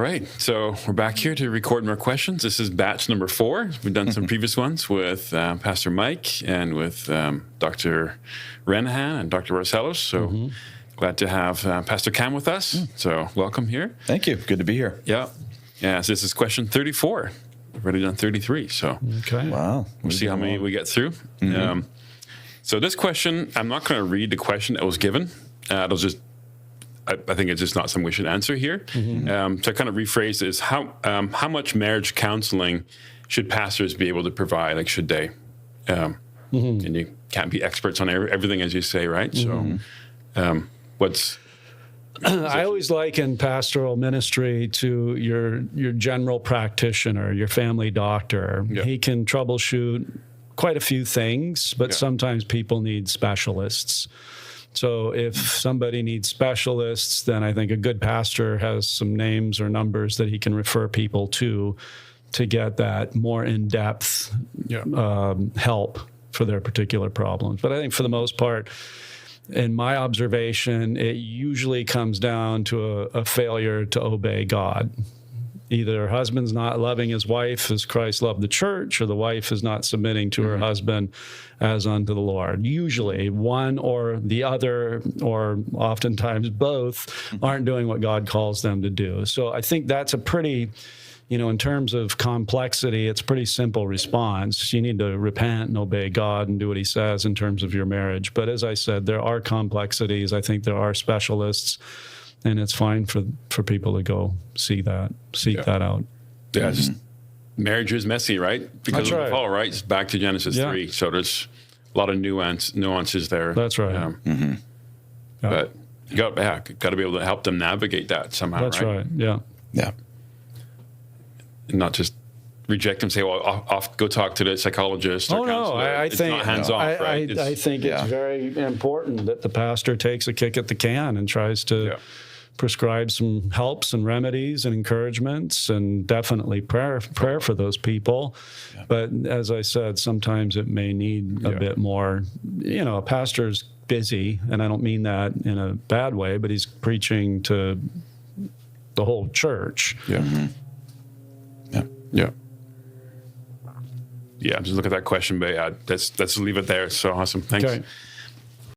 right. So we're back here to record more questions. This is batch number 4. We've done some previous ones with Pastor Mike and with Dr. Renahan and Dr. Rosellos. So glad to have Pastor Cam with us. So welcome here. Thank you. Good to be here. Yeah. Yeah. So this is question 34. We've already done 33. So Wow. We'll see how many we get through. So this question, I'm not going to read the question that was given. It'll just, I think it's just not something we should answer here. So I kind of rephrase this: how much marriage counseling should pastors be able to provide? Like, should they? And you can't be experts on everything, as you say, right? So, what's I always liken pastoral ministry to your general practitioner, your family doctor. Yeah. He can troubleshoot quite a few things, but sometimes people need specialists. So if somebody needs specialists, then I think a good pastor has some names or numbers that he can refer people to get that more in-depth help for their particular problems. But I think for the most part, in my observation, it usually comes down to a failure to obey God. Either husband's not loving his wife as Christ loved the church, or the wife is not submitting to her husband as unto the Lord. Usually one or the other, or oftentimes both, aren't doing what God calls them to do. So I think that's a pretty, in terms of complexity, it's a pretty simple response. You need to repent and obey God and do what he says in terms of your marriage. But as I said, there are complexities. I think there are specialists. And it's fine for people to go seek that out. Yeah, just marriage is messy, right? Because That's of the fall, right? It's back to Genesis 3. So there's a lot of nuances there. That's right. But you got to be able to help them navigate that somehow, That's right. Yeah. Yeah. And not just reject them and say, well, off go talk to the psychologist or counselor. I think not hands-off, right? I think it's very important that the pastor takes a kick at the can and tries to prescribe some helps and remedies and encouragements, and definitely prayer for those people. Yeah. But as I said, sometimes it may need a bit more. A pastor's busy, and I don't mean that in a bad way, but he's preaching to the whole church. Yeah. Yeah, just look at that question, but let's leave it there. It's so awesome. Thanks. Okay.